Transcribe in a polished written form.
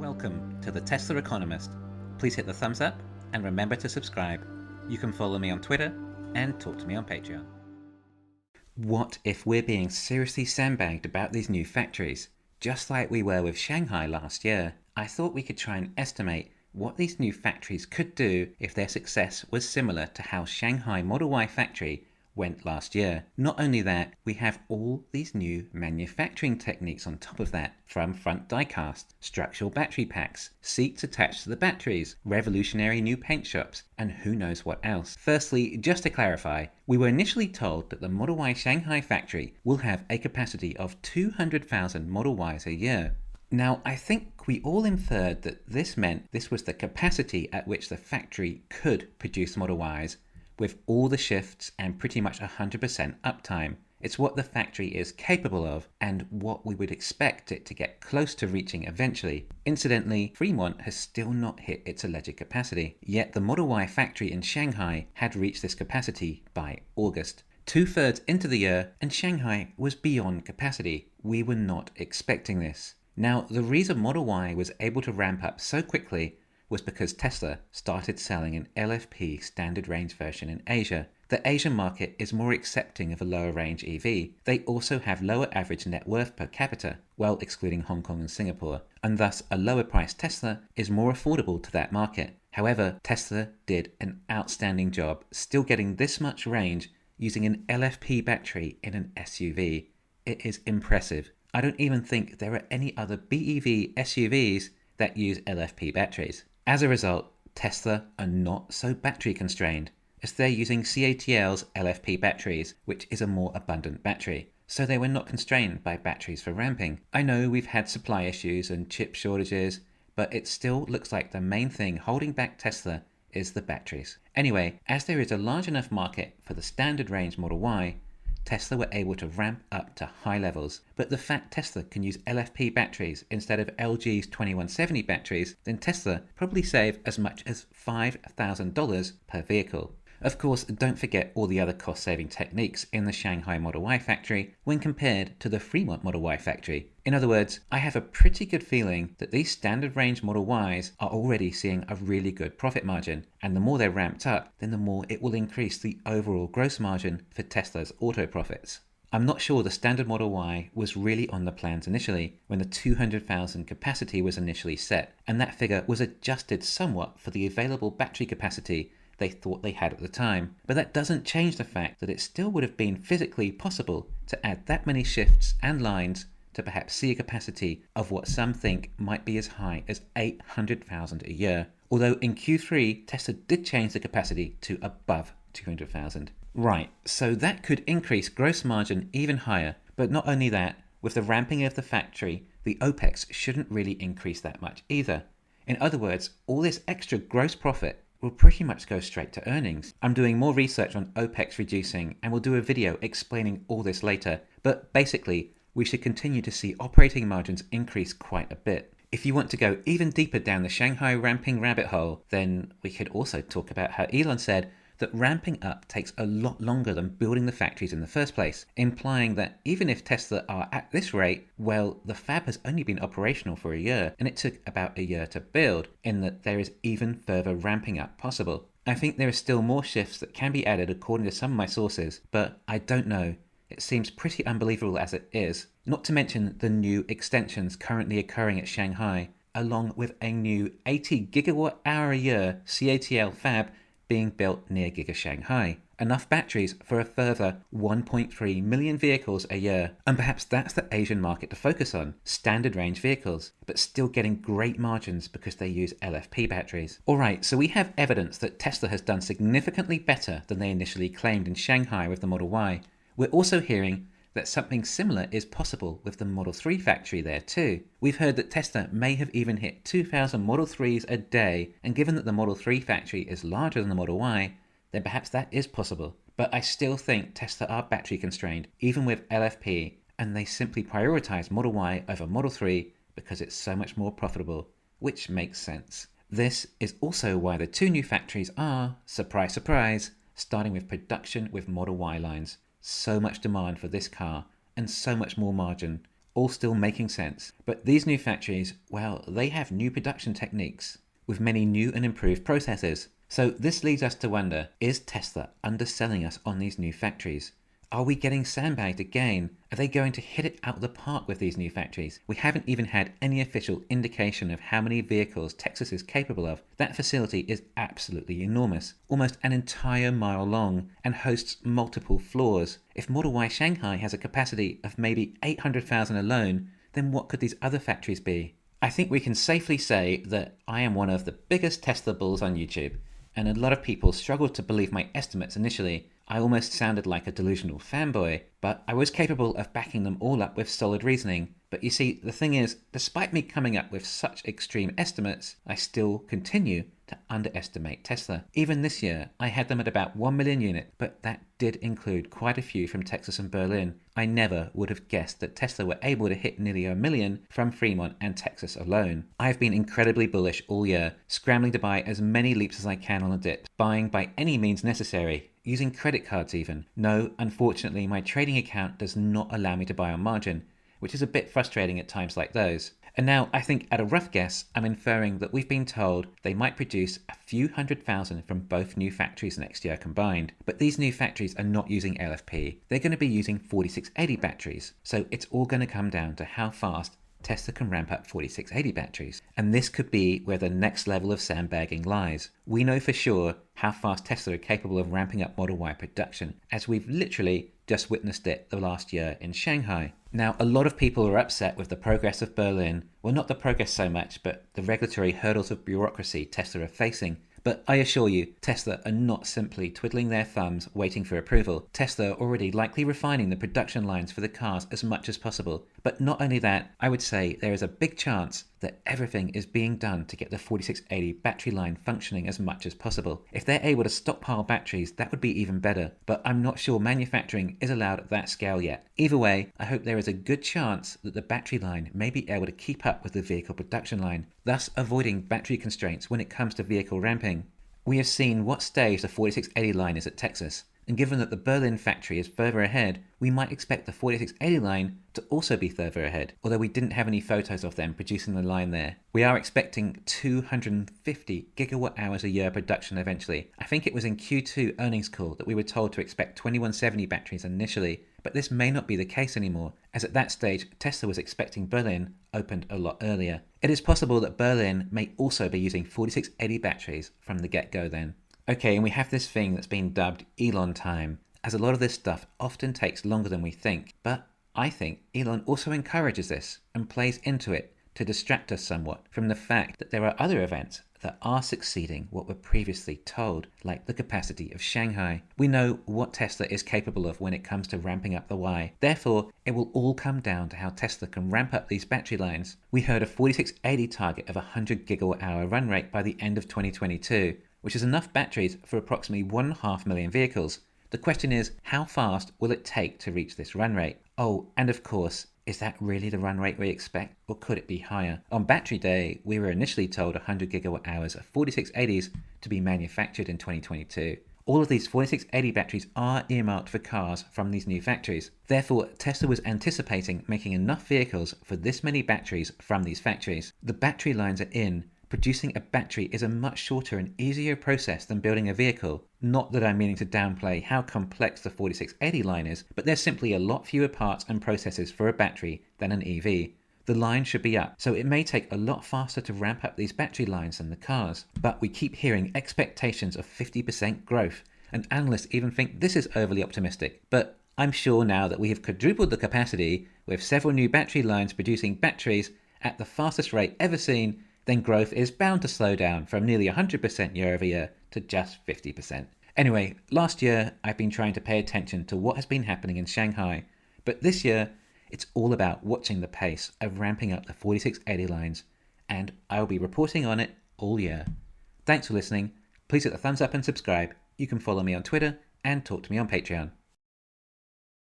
Welcome to the Tesla Economist. Please hit the thumbs up and remember to subscribe. You can follow me on Twitter and talk to me on Patreon. What if we're being seriously sandbagged about these new factories? Just like we were with Shanghai last year, I thought we could try and estimate what these new factories could do if their success was similar to how Shanghai Model Y factory went last year. Not only that, we have all these new manufacturing techniques on top of that, from front die cast, structural battery packs, seats attached to the batteries, revolutionary new paint shops, and who knows what else. Firstly, just to clarify, we were initially told that the Model Y Shanghai factory will have a capacity of 200,000 Model Ys a year. Now, I think we all inferred that this meant this was the capacity at which the factory could produce Model Ys, with all the shifts and pretty much 100% uptime. It's what the factory is capable of and what we would expect it to get close to reaching eventually. Incidentally, Fremont has still not hit its alleged capacity, yet the Model Y factory in Shanghai had reached this capacity by August. 2/3 into the year, and Shanghai was beyond capacity. We were not expecting this. Now, the reason Model Y was able to ramp up so quickly was because Tesla started selling an LFP standard range version in Asia. The Asian market is more accepting of a lower range EV. They also have lower average net worth per capita, well excluding Hong Kong and Singapore, and thus a lower priced Tesla is more affordable to that market. However, Tesla did an outstanding job still getting this much range using an LFP battery in an SUV. It is impressive. I don't even think there are any other BEV SUVs that use LFP batteries. As a result, Tesla are not so battery constrained, as they're using CATL's LFP batteries, which is a more abundant battery. So they were not constrained by batteries for ramping. I know we've had supply issues and chip shortages, but it still looks like the main thing holding back Tesla is the batteries. Anyway, as there is a large enough market for the standard range Model Y, Tesla were able to ramp up to high levels. But the fact Tesla can use LFP batteries instead of LG's 2170 batteries, then Tesla probably save as much as $5,000 per vehicle. Of course, don't forget all the other cost-saving techniques in the Shanghai Model Y factory when compared to the Fremont Model Y factory. In other words, I have a pretty good feeling that these standard range Model Ys are already seeing a really good profit margin, and the more they're ramped up, then the more it will increase the overall gross margin for Tesla's auto profits. I'm not sure the standard Model Y was really on the plans initially when the 200,000 capacity was initially set, and that figure was adjusted somewhat for the available battery capacity they thought they had at the time. But that doesn't change the fact that it still would have been physically possible to add that many shifts and lines to perhaps see a capacity of what some think might be as high as 800,000 a year. Although in Q3, Tesla did change the capacity to above 200,000. Right, so that could increase gross margin even higher. But not only that, with the ramping of the factory, the OPEX shouldn't really increase that much either. In other words, all this extra gross profit will pretty much go straight to earnings. I'm doing more research on OPEX reducing and will do a video explaining all this later, but basically, we should continue to see operating margins increase quite a bit. If you want to go even deeper down the Shanghai ramping rabbit hole, then we could also talk about how Elon said that ramping up takes a lot longer than building the factories in the first place, implying that even if Tesla are at this rate, well, the fab has only been operational for a year, and it took about a year to build, in that there is even further ramping up possible. I think there are still more shifts that can be added according to some of my sources, but I don't know. It seems pretty unbelievable as it is, not to mention the new extensions currently occurring at Shanghai, along with a new 80 gigawatt hour a year CATL fab being built near Giga Shanghai. Enough batteries for a further 1.3 million vehicles a year. And perhaps that's the Asian market to focus on, standard range vehicles, but still getting great margins because they use LFP batteries. Alright, so we have evidence that Tesla has done significantly better than they initially claimed in Shanghai with the Model Y. We're also hearing that something similar is possible with the Model 3 factory there too. We've heard that Tesla may have even hit 2,000 Model 3s a day, and given that the Model 3 factory is larger than the Model Y, then perhaps that is possible. But I still think Tesla are battery constrained, even with LFP, and they simply prioritize Model Y over Model 3 because it's so much more profitable, which makes sense. This is also why the two new factories are, surprise surprise, starting with production with Model Y lines. So much demand for this car and so much more margin all still making sense. But these new factories, well, they have new production techniques with many new and improved processes. So this leads us to wonder, is Tesla underselling us on these new factories? Are we getting sandbagged again? Are they going to hit it out of the park with these new factories? We haven't even had any official indication of how many vehicles Texas is capable of. That facility is absolutely enormous, almost an entire mile long, and hosts multiple floors. If Model Y Shanghai has a capacity of maybe 800,000 alone, then what could these other factories be? I think we can safely say that I am one of the biggest Tesla bulls on YouTube, and a lot of people struggled to believe my estimates initially. I almost sounded like a delusional fanboy, but I was capable of backing them all up with solid reasoning. But you see, the thing is, despite me coming up with such extreme estimates, I still continue to underestimate Tesla. Even this year, I had them at about 1 million units, but that did include quite a few from Texas and Berlin. I never would have guessed that Tesla were able to hit nearly 1 million from Fremont and Texas alone. I've been incredibly bullish all year, scrambling to buy as many leaps as I can on the dip, buying by any means necessary, using credit cards even. No, unfortunately, my trading account does not allow me to buy on margin, which is a bit frustrating at times like those. And now I think at a rough guess, I'm inferring that we've been told they might produce a few 100,000 from both new factories next year combined. But these new factories are not using LFP. They're going to be using 4680 batteries. So it's all going to come down to how fast Tesla can ramp up 4680 batteries. And this could be where the next level of sandbagging lies. We know for sure how fast Tesla are capable of ramping up Model Y production, as we've literally just witnessed it the last year in Shanghai. Now, a lot of people are upset with the progress of Berlin. Well, not the progress so much, but the regulatory hurdles of bureaucracy Tesla are facing. But I assure you, Tesla are not simply twiddling their thumbs waiting for approval. Tesla are already likely refining the production lines for the cars as much as possible. But not only that, I would say there is a big chance that everything is being done to get the 4680 battery line functioning as much as possible. If they're able to stockpile batteries, that would be even better. But I'm not sure manufacturing is allowed at that scale yet. Either way, I hope there is a good chance that the battery line may be able to keep up with the vehicle production line, thus avoiding battery constraints when it comes to vehicle ramping. We have seen what stage the 4680 line is at Texas, and given that the Berlin factory is further ahead, we might expect the 4680 line to also be further ahead, although we didn't have any photos of them producing the line there. We are expecting 250 gigawatt hours a year production eventually. I think it was in Q2 earnings call that we were told to expect 2170 batteries initially, but this may not be the case anymore, as at that stage Tesla was expecting Berlin opened a lot earlier. It is possible that Berlin may also be using 4680 batteries from the get-go then. Okay, and we have this thing that's been dubbed Elon time, as a lot of this stuff often takes longer than we think. But I think Elon also encourages this and plays into it to distract us somewhat from the fact that there are other events that are succeeding what were previously told, like the capacity of Shanghai. We know what Tesla is capable of when it comes to ramping up the Y. Therefore, it will all come down to how Tesla can ramp up these battery lines. We heard a 4680 target of 100 gigawatt hour run rate by the end of 2022, which is enough batteries for approximately 1.5 million vehicles. The question is, how fast will it take to reach this run rate? Oh, and of course, is that really the run rate we expect, or could it be higher? On Battery Day, we were initially told 100 gigawatt hours of 4680s to be manufactured in 2022. All of these 4680 batteries are earmarked for cars from these new factories. Therefore, Tesla was anticipating making enough vehicles for this many batteries from these factories. The battery lines are in. Producing a battery is a much shorter and easier process than building a vehicle. Not that I'm meaning to downplay how complex the 4680 line is, but there's simply a lot fewer parts and processes for a battery than an EV. The line should be up, so it may take a lot faster to ramp up these battery lines than the cars. But we keep hearing expectations of 50% growth, and analysts even think this is overly optimistic. But I'm sure now that we have quadrupled the capacity, with several new battery lines producing batteries at the fastest rate ever seen, then growth is bound to slow down from nearly 100% year over year to just 50%. Anyway, last year I've been trying to pay attention to what has been happening in Shanghai, but this year it's all about watching the pace of ramping up the 4680 lines, and I'll be reporting on it all year. Thanks for listening. Please hit the thumbs up and subscribe. You can follow me on Twitter and talk to me on Patreon.